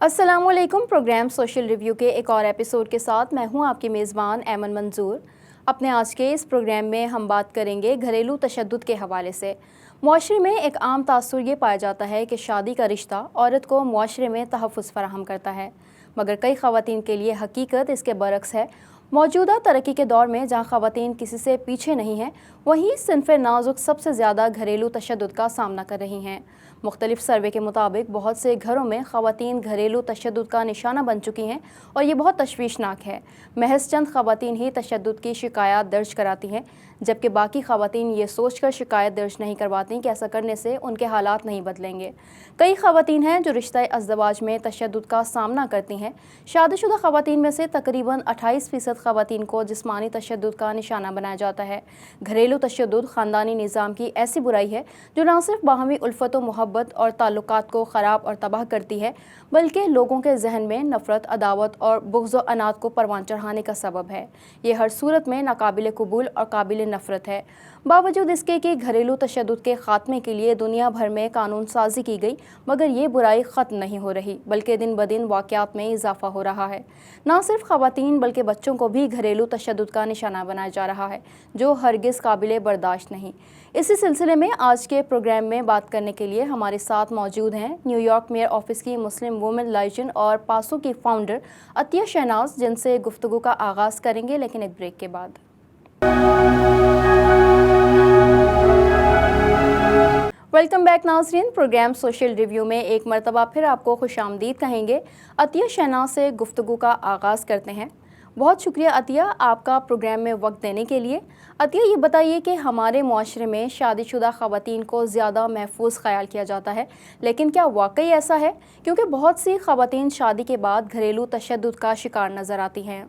السلام علیکم. Programme social review کے ایک اور ایپیسوڈ کے ساتھ میں ہوں آپ کی میزبان ایمن منظور. اپنے آج کے اس پروگرام میں ہم بات کریں گے گھریلو تشدد کے حوالے سے. معاشرے میں ایک عام تاثر یہ پایا جاتا ہے کہ شادی کا رشتہ عورت کو معاشرے میں تحفظ فراہم کرتا ہے، مگر کئی خواتین کے لیے حقیقت اس کے برعکس ہے. موجودہ ترقی کے دور میں جہاں خواتین کسی سے پیچھے نہیں ہیں، وہیں صنف نازک سب سے زیادہ گھریلو تشدد کا سامنا کر رہی ہیں. مختلف سروے کے مطابق بہت سے گھروں میں خواتین گھریلو تشدد کا نشانہ بن چکی ہیں اور یہ بہت تشویشناک ہے. محض چند خواتین ہی تشدد کی شکایات درج کراتی ہیں، جبکہ باقی خواتین یہ سوچ کر شکایت درج نہیں کرواتی کہ ایسا کرنے سے ان کے حالات نہیں بدلیں گے. کئی خواتین ہیں جو رشتہ ازدواج میں تشدد کا سامنا کرتی ہیں. شادی شدہ خواتین میں سے تقریباً 28% خواتین کو جسمانی تشدد کا نشانہ بنایا جاتا ہے. گھریلو تشدد خاندانی نظام کی ایسی برائی ہے جو نہ صرف باہمی الفت و محبت اور تعلقات کو خراب اور تباہ کرتی ہے، بلکہ لوگوں کے ذہن میں نفرت، عداوت اور بغض و عناد کو پروان چڑھانے کا سبب ہے. یہ ہر صورت میں ناقابل قبول اور قابل نفرت ہے. باوجود اس کے کہ گھریلو تشدد کے خاتمے کے لیے دنیا بھر میں قانون سازی کی گئی، مگر یہ برائی ختم نہیں ہو رہی، بلکہ دن بدن واقعات میں اضافہ ہو رہا ہے. نہ صرف خواتین بلکہ بچوں کو بھی گھریلو تشدد کا نشانہ بنایا جا رہا ہے، جو ہرگز قابل برداشت نہیں. اسی سلسلے میں آج کے پروگرام میں بات کرنے کے لیے ہمارے ساتھ موجود ہیں نیو یارک میئر آفس کی مسلم وومن لائجن اور پاسو کی فاؤنڈر عطیہ شہناز، جن سے گفتگو کا آغاز کریں گے لیکن ایک بریک کے بعد. ویلکم بیک ناظرین. پروگرام سوشل ریویو میں ایک مرتبہ پھر آپ کو خوش آمدید کہیں گے. عطیہ شہناز سے گفتگو کا آغاز کرتے ہیں. بہت شکریہ عطیہ آپ کا پروگرام میں وقت دینے کے لیے. عطیہ یہ بتائیے کہ ہمارے معاشرے میں شادی شدہ خواتین کو زیادہ محفوظ خیال کیا جاتا ہے، لیکن کیا واقعی ایسا ہے؟ کیونکہ بہت سی خواتین شادی کے بعد گھریلو تشدد کا شکار نظر آتی ہیں.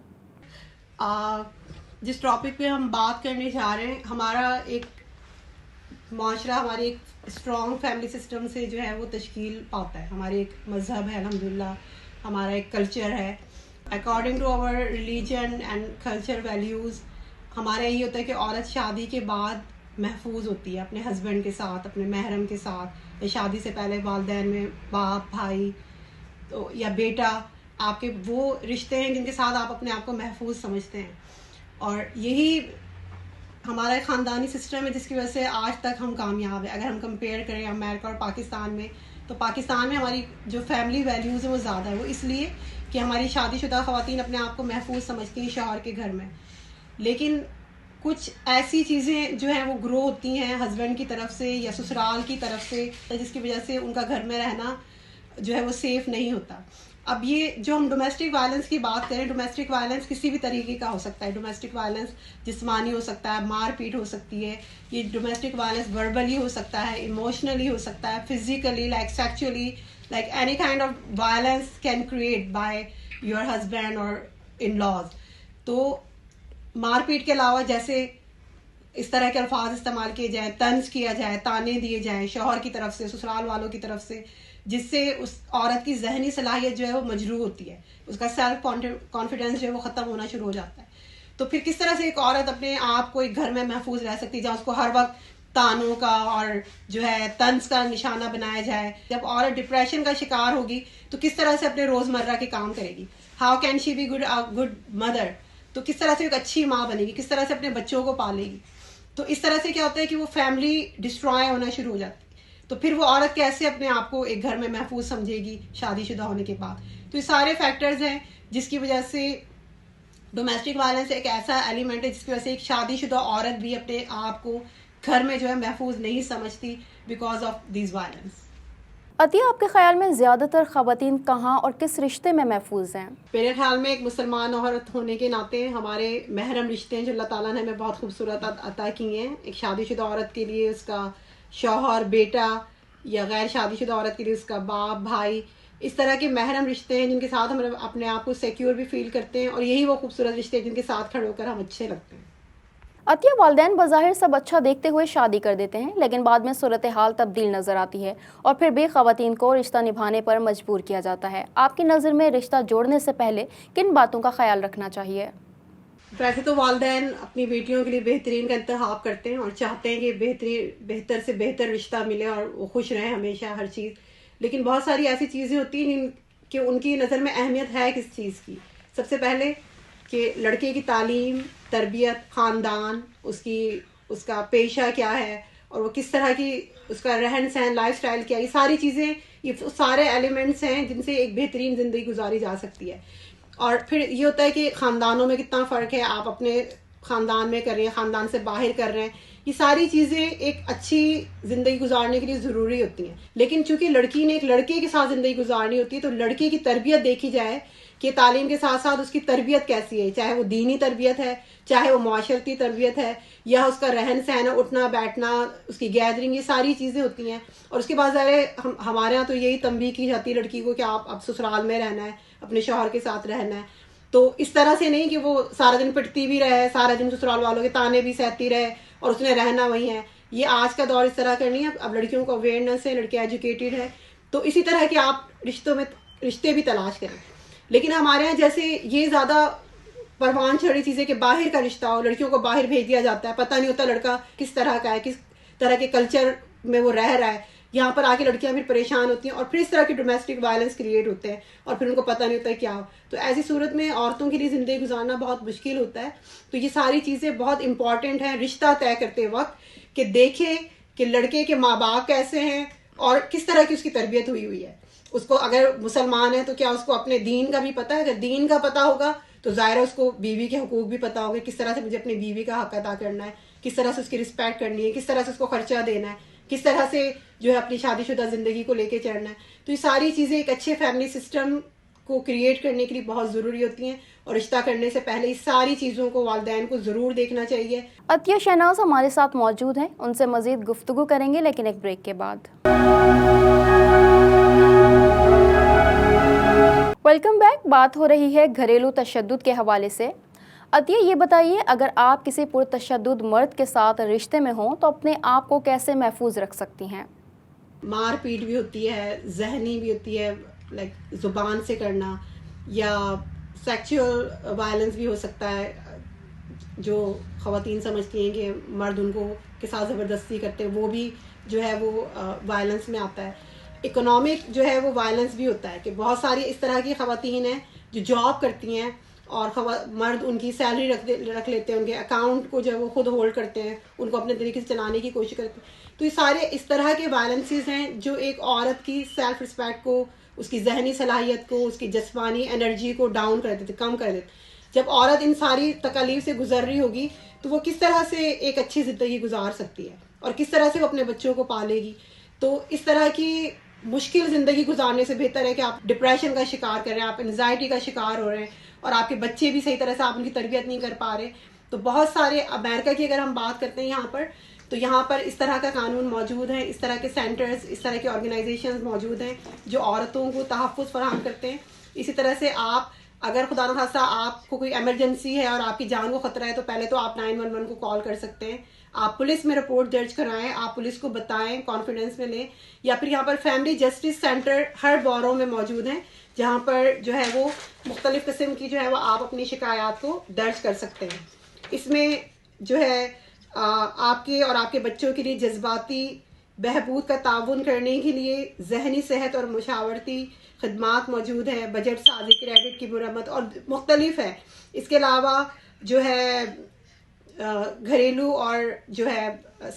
جس ٹاپک پہ ہم بات کرنے جا رہے ہیں، ہمارا ایک معاشرہ ہماری ایک اسٹرانگ فیملی سسٹم سے جو ہے وہ تشکیل پاتا ہے. ہمارے ایک مذہب ہے الحمدللہ، ہمارا ایک کلچر ہے. According to our religion and culture values, ہمارا یہی ہوتا ہے کہ عورت شادی کے بعد محفوظ ہوتی ہے اپنے ہسبینڈ کے ساتھ، اپنے محرم کے ساتھ، یا شادی سے پہلے والدین میں باپ، بھائی تو یا بیٹا، آپ کے وہ رشتے ہیں جن کے ساتھ آپ اپنے آپ کو محفوظ سمجھتے ہیں. اور یہی ہمارا ایک خاندانی سسٹم ہے جس کی وجہ سے آج تک ہم کامیاب ہیں. اگر ہم کمپیئر کریں امریکہ اور پاکستان میں، تو پاکستان میں ہماری جو فیملی ویلیوز ہیں وہ زیادہ ہے. وہ اس لیے کہ ہماری شادی شدہ خواتین اپنے آپ کو محفوظ سمجھتی ہیں شوہر کے گھر میں. لیکن کچھ ایسی چیزیں جو ہیں وہ گرو ہوتی ہیں ہسبینڈ کی طرف سے یا سسرال کی طرف سے، جس کی وجہ سے ان کا گھر میں رہنا جو ہے وہ سیف نہیں ہوتا. اب یہ جو ہم ڈومیسٹک وائلنس کی بات کریں، ڈومیسٹک وائلنس کسی بھی طریقے کا ہو سکتا ہے. ڈومیسٹک وائلنس جسمانی ہو سکتا ہے، مار پیٹ ہو سکتی ہے. یہ ڈومیسٹک وائلنس وربلی ہو سکتا ہے، ایموشنلی ہو سکتا ہے، physically like sexually, like any kind of violence can create by your husband اور ان لاز. تو مار پیٹ کے علاوہ جیسے اس طرح کے الفاظ استعمال کیے جائیں، طنز کیا جائے، تانے دیے جائیں شوہر کی طرف سے، سسرال والوں کی طرف سے، جس سے اس عورت کی ذہنی صلاحیت جو ہے وہ مجروح ہوتی ہے، اس کا سیلف کانفیڈنس جو ہے وہ ختم ہونا شروع ہو جاتا ہے. تو پھر کس طرح سے ایک عورت اپنے آپ کو ایک گھر میں محفوظ رہ سکتی ہے جہاں اس کو ہر وقت تانوں کا اور جو ہے طنز کا نشانہ بنایا جائے؟ جب عورت ڈپریشن کا شکار ہوگی تو کس طرح سے اپنے روزمرہ کے کام کرے گی؟ How can she be good mother? تو کس طرح سے ایک اچھی ماں بنے گی؟ کس طرح سے اپنے بچوں کو پالے گی؟ تو اس طرح سے کیا ہوتا ہے کہ وہ فیملی ڈسٹرائے ہونا شروع ہو جاتی ہے. تو پھر وہ عورت کیسے اپنے آپ کو ایک گھر میں محفوظ سمجھے گی شادی شدہ ہونے کے بعد؟ تو یہ سارے فیکٹرز ہیں جس کی وجہ سے ڈومیسٹک وائلنس ایک ایسا ایلیمنٹ ہے جس کی وجہ سے ایک شادی شدہ عورت بھی اپنے آپ کو گھر میں جو ہے محفوظ نہیں سمجھتی بیکاز آف دیز وائلنس. عطیہ آپ کے خیال میں زیادہ تر خواتین کہاں اور کس رشتے میں محفوظ ہیں؟ میرے خیال میں ایک مسلمان عورت ہونے کے ناطے ہمارے محرم رشتے ہیں جو اللہ تعالیٰ نے ہمیں بہت خوبصورت عطا کی ہیں. ایک شادی شدہ عورت کے لیے اس کا شوہر، بیٹا، یا غیر شادی شدہ عورت کے لیے اس کا باپ، بھائی، اس طرح کے محرم رشتے ہیں جن کے ساتھ ہم اپنے آپ کو سیکیور بھی فیل کرتے ہیں، اور یہی وہ خوبصورت رشتے ہیں جن کے ساتھ کھڑے ہو کر ہم اچھے لگتے ہیں. عطیہ والدین بظاہر سب اچھا دیکھتے ہوئے شادی کر دیتے ہیں، لیکن بعد میں صورتحال تبدیل نظر آتی ہے اور پھر بھی خواتین کو رشتہ نبھانے پر مجبور کیا جاتا ہے. آپ کی نظر میں رشتہ جوڑنے سے پہلے کن باتوں کا خیال رکھنا چاہیے؟ ویسے تو والدین اپنی بیٹیوں کے لیے بہترین کا انتخاب کرتے ہیں اور چاہتے ہیں کہ بہتر سے بہتر رشتہ ملے اور وہ خوش رہیں ہمیشہ ہر چیز. لیکن بہت ساری ایسی چیزیں ہوتی ہیں جن کہ ان کی نظر میں اہمیت ہے کس چیز کی. سب سے پہلے کہ لڑکے کی تعلیم, تربیت, خاندان, اس کا پیشہ کیا ہے, اور وہ کس طرح کی اس کا رہن سہن, لائف سٹائل کیا, یہ ساری چیزیں, یہ سارے ایلیمنٹس ہیں جن سے ایک بہترین زندگی گزاری جا سکتی ہے. اور پھر یہ ہوتا ہے کہ خاندانوں میں کتنا فرق ہے, آپ اپنے خاندان میں کر رہے ہیں, خاندان سے باہر کر رہے ہیں, یہ ساری چیزیں ایک اچھی زندگی گزارنے کے لیے ضروری ہوتی ہیں. لیکن چونکہ لڑکی نے ایک لڑکے کے ساتھ زندگی گزارنی ہوتی ہے, تو لڑکے کی تربیت دیکھی جائے کہ تعلیم کے ساتھ ساتھ اس کی تربیت کیسی ہے, چاہے وہ دینی تربیت ہے, چاہے وہ معاشرتی تربیت ہے, یا اس کا رہن سہن, اٹھنا بیٹھنا, اس کی گیدرنگ, یہ ساری چیزیں ہوتی ہیں. اور اس کے بعد ظاہر ہمارے یہاں تو یہی تنبیہ کی جاتی ہے لڑکی کو کہ آپ اب سسرال میں رہنا ہے, اپنے شوہر کے ساتھ رہنا ہے. تو اس طرح سے نہیں کہ وہ سارا دن پٹتی بھی رہے, سارا دن سسرال والوں کے تانے بھی سہتی رہے اور اس نے رہنا وہی ہے. یہ آج کا دور اس طرح کا نہیں ہے. اب لڑکیوں کو اویئرنیس ہے, لڑکے ایجوکیٹڈ ہے, تو اسی طرح کے آپ رشتے بھی تلاش کریں. لیکن ہمارے یہاں جیسے یہ زیادہ پروان چڑھی چیزیں کہ باہر کا رشتہ ہو, لڑکیوں کو باہر بھیج دیا جاتا ہے, پتہ نہیں ہوتا لڑکا کس طرح کا ہے, کس طرح کے کلچر میں وہ رہ رہا ہے. یہاں پر آ کے لڑکیاں پھر پریشان ہوتی ہیں, اور پھر اس طرح کے ڈومیسٹک وائلنس کریٹ ہوتے ہیں, اور پھر ان کو پتہ نہیں ہوتا ہے کیا ہو. تو ایسی صورت میں عورتوں کے لیے زندگی گزارنا بہت مشکل ہوتا ہے. تو یہ ساری چیزیں بہت امپورٹنٹ ہیں رشتہ طے کرتے وقت, کہ دیکھیں کہ لڑکے کے ماں باپ کیسے ہیں اور کس طرح کی اس کی تربیت ہوئی ہے. اس کو اگر مسلمان ہے تو کیا اس کو اپنے دین کا بھی پتہ ہے, اگر دین کا پتہ ہوگا تو ظاہر ہے اس کو بیوی کے حقوق بھی پتہ ہوگا, کس طرح سے مجھے اپنی بیوی کا حق ادا کرنا ہے, کس طرح سے اس کی رسپیکٹ کرنی ہے, کس طرح سے اس کو خرچہ دینا ہے, کس طرح سے جو ہے اپنی شادی شدہ زندگی کو لے کے چلنا ہے. تو یہ ساری چیزیں ایک اچھے فیملی سسٹم کو کریٹ کرنے کے لیے بہت ضروری ہوتی ہیں, اور رشتہ کرنے سے پہلے اس ساری چیزوں کو والدین کو ضرور دیکھنا چاہیے. عطیہ شہناز ہمارے ساتھ موجود ہیں, ان سے مزید گفتگو کریں گے لیکن ایک بریک کے بعد. Welcome back. بات ہو رہی ہے گھریلو تشدد کے حوالے سے. عطیہ یہ بتائیے, اگر آپ کسی پرتشدد مرد کے ساتھ رشتے میں ہوں تو اپنے آپ کو کیسے محفوظ رکھ سکتی ہیں؟ مار پیٹ بھی ہوتی ہے, ذہنی بھی ہوتی ہے, لائک زبان سے کرنا, یا سیکچول وائلنس بھی ہو سکتا ہے, جو خواتین سمجھتی ہیں کہ مرد ان کو کے ساتھ زبردستی کرتے ہیں, وہ بھی جو ہے وہ وائلنس میں آتا ہے. اکنامک جو ہے وہ وائلنس بھی ہوتا ہے, کہ بہت ساری اس طرح کی خواتین ہیں جو جاب کرتی ہیں اور مرد ان کی سیلری رکھ لیتے ہیں, ان کے اکاؤنٹ کو جو ہے وہ خود ہولڈ کرتے ہیں, ان کو اپنے طریقے سے چلانے کی کوشش کرتے ہیں. تو یہ سارے اس طرح کے وائلنسز ہیں جو ایک عورت کی سیلف رسپیکٹ کو, اس کی ذہنی صلاحیت کو, اس کی جسمانی انرجی کو ڈاؤن کر دیتے, کم کر دیتے. جب عورت ان ساری تکالیف سے گزر رہی ہوگی تو وہ کس طرح سے ایک اچھی زندگی گزار سکتی ہے, اور کس طرح سے وہ اپنے بچوں کو پالے گی. تو اس طرح کی مشکل زندگی گزارنے سے بہتر ہے کہ آپ ڈپریشن کا شکار کر رہے ہیں, آپ انزائٹی کا شکار ہو رہے ہیں, اور آپ کے بچے بھی صحیح طرح سے آپ ان کی تربیت نہیں کر پا رہے. تو بہت سارے, امریکہ کی اگر ہم بات کرتے ہیں یہاں پر, تو یہاں پر اس طرح کا قانون موجود ہے, اس طرح کے سینٹرز, اس طرح کے آرگنائزیشنز موجود ہیں جو عورتوں کو تحفظ فراہم کرتے ہیں. اسی طرح سے آپ اگر خدا نخواستہ آپ کو کوئی ایمرجنسی ہے اور آپ کی جان کو خطرہ ہے, تو پہلے تو آپ 911 کو کال کر سکتے ہیں, آپ پولیس میں رپورٹ درج کرائیں, آپ پولیس کو بتائیں, کانفیڈنس میں لیں. یا پھر یہاں پر فیملی جسٹس سینٹر ہر بورو میں موجود ہیں, جہاں پر جو ہے وہ مختلف قسم کی جو ہے وہ آپ اپنی شکایات کو درج کر سکتے ہیں. اس میں جو ہے آپ کے اور آپ کے بچوں کے لیے جذباتی بہبود کا تعاون کرنے کے لیے ذہنی صحت اور مشاورتی خدمات موجود ہیں, بجٹ سازی, کریڈٹ کی مرمت اور مختلف ہے. اس کے علاوہ جو ہے گھریلو اور جو ہے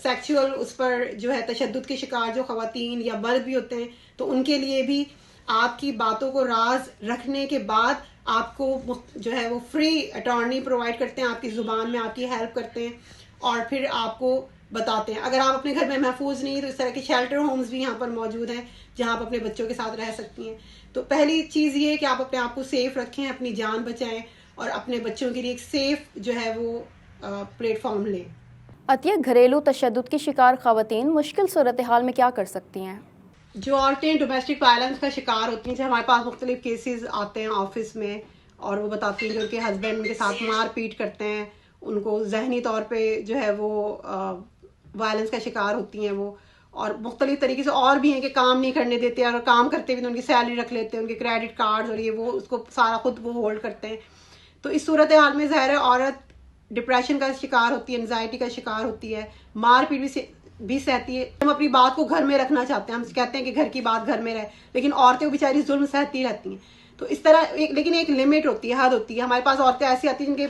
سیکچول اس پر جو ہے تشدد کے شکار جو خواتین یا مرد بھی ہوتے ہیں, تو ان کے لیے بھی آپ کی باتوں کو راز رکھنے کے بعد آپ کو جو ہے وہ فری اٹارنی پرووائڈ کرتے ہیں, آپ کی زبان میں آپ کی ہیلپ کرتے ہیں, اور پھر آپ کو بتاتے ہیں. اگر آپ اپنے گھر میں محفوظ نہیں تو اس طرح کے شیلٹر ہومز بھی یہاں پر موجود ہیں جہاں آپ اپنے بچوں کے ساتھ رہ سکتی ہیں. تو پہلی چیز یہ ہے کہ آپ اپنے آپ کو سیف رکھیں, اپنی جان بچائیں, اور اپنے بچوں کے لیے ایک سیف جو ہے وہ پلیٹ فارم لیں. عطیہ, گھریلو تشدد کی شکار خواتین مشکل صورتحال میں کیا کر سکتی ہیں؟ جو عورتیں ڈومیسٹک وائلنس کا شکار ہوتی ہیں, ہمارے پاس مختلف کیسز آتے ہیں آفس میں, اور وہ بتاتی ہیں کہ ان کے ہسبینڈ ان کے ساتھ مار پیٹ کرتے ہیں, ان کو ذہنی طور پہ جو ہے وہ وائلنس کا شکار ہوتی ہیں وہ, اور مختلف طریقے سے اور بھی ہیں کہ کام نہیں کرنے دیتے, اور کام کرتے بھی تو ان کی سیلری رکھ لیتے ہیں, ان کے کریڈٹ کارڈز اور یہ وہ اس کو سارا خود وہ ہولڈ کرتے ہیں. تو اس صورتحال میں ظاہر ہے عورت ڈپریشن کا شکار ہوتی ہے, انزائٹی کا شکار ہوتی ہے, مار پیٹ بھی بھی سہتی ہے. ہم اپنی بات کو گھر میں رکھنا چاہتے ہیں, ہم کہتے ہیں کہ گھر کی بات گھر میں رہے, لیکن عورتیں بیچاری ظلم سہتی رہتی ہیں. تو اس طرح لیکن ایک لمٹ ہوتی ہے, حد ہوتی ہے. ہمارے پاس عورتیں ایسی آتی ہیں جن کے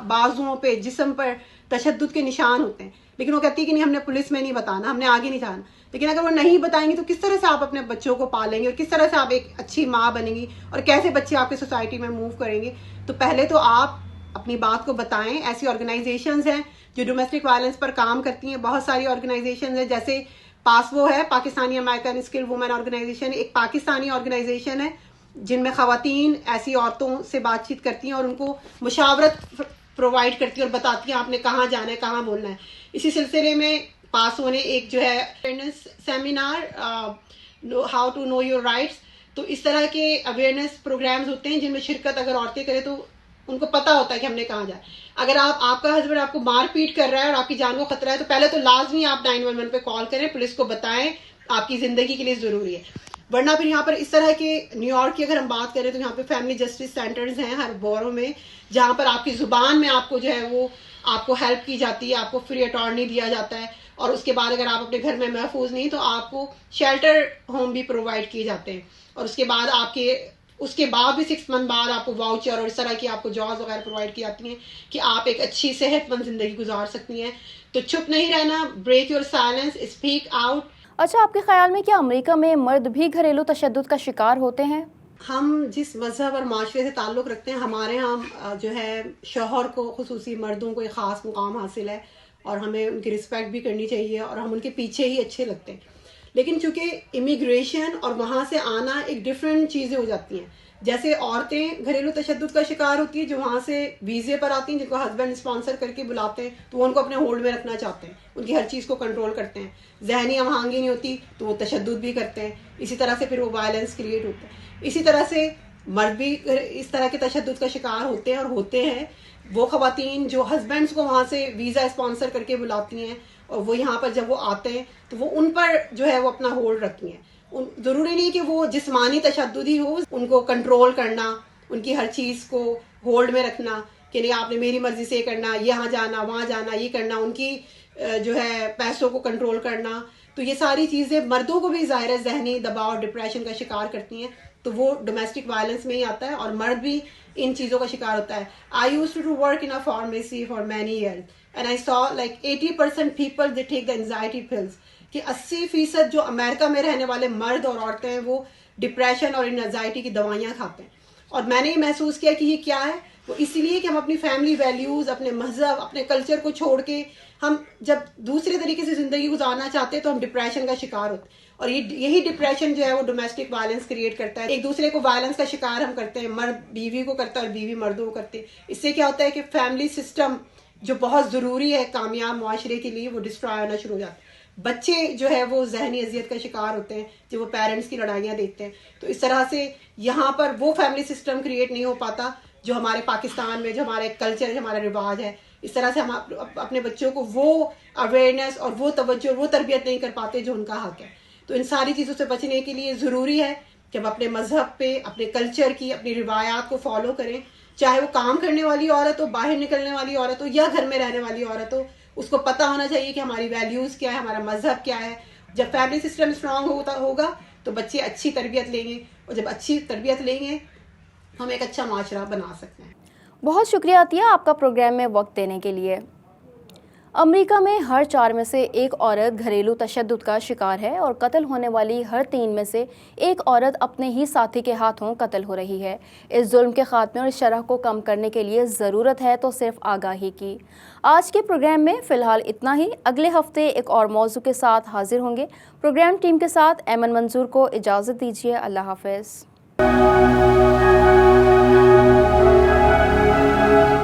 بازوؤں پہ, جسم پر تشدد کے نشان ہوتے ہیں, لیکن وہ کہتی ہے کہ نہیں, ہم نے پولیس میں نہیں بتانا, ہم نے آگے نہیں جانا. لیکن اگر وہ نہیں بتائیں گی تو کس طرح سے آپ اپنے بچوں کو پالیں گے, اور کس طرح سے آپ ایک اچھی ماں بنیں گی, اور کیسے بچے آپ کے سوسائٹی میں موو کریں گے. تو پہلے تو آپ اپنی بات کو بتائیں. ایسی آرگنائزیشنز ہیں جو ڈومیسٹک وائلنس پر کام کرتی ہیں, بہت ساری آرگنائزیشنز ہیں, جیسے پاسو ہے, Pakistani American skill women organization, ایک پاکستانی آرگنائزیشن ہے جن میں خواتین ایسی عورتوں سے بات چیت کرتی ہیں اور ان کو مشاورت پرووائڈ کرتی ہیں اور بتاتی ہیں آپ نے کہاں جانا ہے, کہاں بولنا ہے. اسی سلسلے میں پاسو نے ایک جو ہے awareness seminar, how to know your rights, تو اس طرح کے اویئرنیس پروگرامز ہوتے ہیں جن میں شرکت اگر عورتیں کریں تو ان کو پتہ ہوتا ہے کہ ہم نے کہاں جانا. اگر آپ کا ہسبینڈ آپ کو مار پیٹ کر رہا ہے اور آپ کی جان کو خطرہ ہے, تو پہلے تو لازمی آپ 911 پہ کال کریں, پولیس کو بتائیں, آپ کی زندگی کے لیے ضروری ہے. ورنہ پھر یہاں پر اس طرح کے نیو یارک کی اگر ہم بات کریں تو یہاں پہ فیملی جسٹس سینٹرز ہیں ہر بورو میں, جہاں پر آپ کی زبان میں آپ کو جو ہے وہ آپ کو ہیلپ کی جاتی ہے, آپ کو فری اٹارنی دیا جاتا ہے. اور اس کے بعد اگر آپ اپنے گھر میں محفوظ نہیں تو آپ کو شیلٹر ہوم بھی پرووائڈ کیے جاتے ہیں. اور اس کے بعد اس کے بعد بھی 6 منتھ بعد آپ کو واؤچر اور اس طرح کی آپ کو جابس وغیرہ پرووائڈ کی جاتی ہیں کہ آپ ایک اچھی صحت مند زندگی گزار سکتی ہیں. تو چپ نہیں رہنا, break your silence, speak out. اچھا, آپ کے خیال میں کیا امریکہ میں مرد بھی گھریلو تشدد کا شکار ہوتے ہیں؟ ہم جس مذہب اور معاشرے سے تعلق رکھتے ہیں, ہمارے ہاں جو ہے شوہر کو, خصوصی مردوں کو ایک خاص مقام حاصل ہے اور ہمیں ان کی رسپیکٹ بھی کرنی چاہیے اور ہم ان کے پیچھے ہی اچھے لگتے ہیں. لیکن چونکہ امیگریشن اور وہاں سے آنا ایک ڈفرینٹ چیزیں ہو جاتی ہیں. جیسے عورتیں گھریلو تشدد کا شکار ہوتی ہیں جو وہاں سے ویزے پر آتی ہیں, جن کو ہسبینڈ اسپانسر کر کے بلاتے ہیں, تو وہ ان کو اپنے ہولڈ میں رکھنا چاہتے ہیں, ان کی ہر چیز کو کنٹرول کرتے ہیں. ذہنی ہم آہنگی نہیں ہوتی تو وہ تشدد بھی کرتے ہیں. اسی طرح سے پھر وہ وائلنس کریٹ ہوتا ہے. اسی طرح سے مرد بھی اس طرح کے تشدد کا شکار ہوتے ہیں اور ہوتے ہیں. وہ خواتین جو ہسبینڈس کو وہاں سے ویزا اسپانسر کر کے بلاتی ہیں اور وہ یہاں پر جب وہ آتے ہیں تو وہ ان پر جو ہے وہ اپنا ہولڈ رکھتی ہیں. ضروری نہیں کہ وہ جسمانی تشدد ہی ہو, ان کو کنٹرول کرنا, ان کی ہر چیز کو ہولڈ میں رکھنا کہ نہیں آپ نے میری مرضی سے یہ کرنا, یہاں جانا وہاں جانا, یہ کرنا, ان کی جو ہے پیسوں کو کنٹرول کرنا. تو یہ ساری چیزیں مردوں کو بھی ظاہر ہے ذہنی دباؤ اور ڈپریشن کا شکار کرتی ہیں. تو وہ ڈومیسٹک وائلنس میں ہی آتا ہے اور مرد بھی ان چیزوں کا شکار ہوتا ہے. I used to work in a pharmacy for many years and I saw like 80% people they take the anxiety pills. کہ 80% جو امریکہ میں رہنے والے مرد اور عورتیں ہیں وہ ڈپریشن اور انزائٹی کی دوائیاں کھاتے ہیں. اور میں نے یہ محسوس کیا کہ یہ کیا ہے, وہ اسی لیے کہ ہم اپنی فیملی ویلیوز, اپنے مذہب, اپنے کلچر کو چھوڑ کے ہم جب دوسرے طریقے سے زندگی گزارنا چاہتے ہیں تو ہم ڈپریشن کا شکار ہوتے ہیں. اور یہی ڈپریشن جو ہے وہ ڈومیسٹک وائلنس کریٹ کرتا ہے. ایک دوسرے کو وائلنس کا شکار ہم کرتے ہیں, مرد بیوی کو کرتا ہے اور بیوی مردوں کو کرتے ہیں. اس سے کیا ہوتا ہے کہ فیملی سسٹم جو بہت ضروری ہے کامیاب معاشرے کے لیے وہ ڈسٹرائے ہونا شروع ہو جاتا ہے. بچے جو ہے وہ ذہنی اذیت کا شکار ہوتے ہیں جب وہ پیرنٹس کی لڑائیاں دیکھتے ہیں. تو اس طرح سے یہاں پر وہ فیملی سسٹم کریٹ نہیں ہو پاتا جو ہمارے پاکستان میں, جو ہمارے کلچر, جو ہمارا رواج ہے. اس طرح سے ہم اپنے بچوں کو وہ اویئرنیس اور وہ توجہ اور وہ تربیت نہیں کر پاتے جو ان کا حق ہے. تو ان ساری چیزوں سے بچنے کے لیے ضروری ہے کہ ہم اپنے مذہب پہ, اپنے کلچر کی, اپنی روایات کو فالو کریں. چاہے وہ کام کرنے والی عورت ہو, باہر نکلنے والی عورت ہو, یا گھر میں رہنے والی عورت ہو, اس کو پتہ ہونا چاہیے کہ ہماری ویلیوز کیا ہے, ہمارا مذہب کیا ہے. جب فیملی سسٹم اسٹرانگ ہوگا تو بچے اچھی تربیت لیں گے, اور جب اچھی تربیت لیں گے ہم ایک اچھا معاشرہ بنا سکتے ہیں. بہت شکریہ عطیہ آپ کا پروگرام میں وقت دینے کے لیے. امریکہ میں ہر 4 میں سے ایک عورت گھریلو تشدد کا شکار ہے اور قتل ہونے والی ہر 3 میں سے ایک عورت اپنے ہی ساتھی کے ہاتھوں قتل ہو رہی ہے. اس ظلم کے خاتمے اور شرح کو کم کرنے کے لیے ضرورت ہے تو صرف آگاہی کی. آج کے پروگرام میں فی الحال اتنا ہی. اگلے ہفتے ایک اور موضوع کے ساتھ حاضر ہوں گے. پروگرام ٹیم کے ساتھ ایمن منظور کو اجازت دیجیے. اللہ حافظ.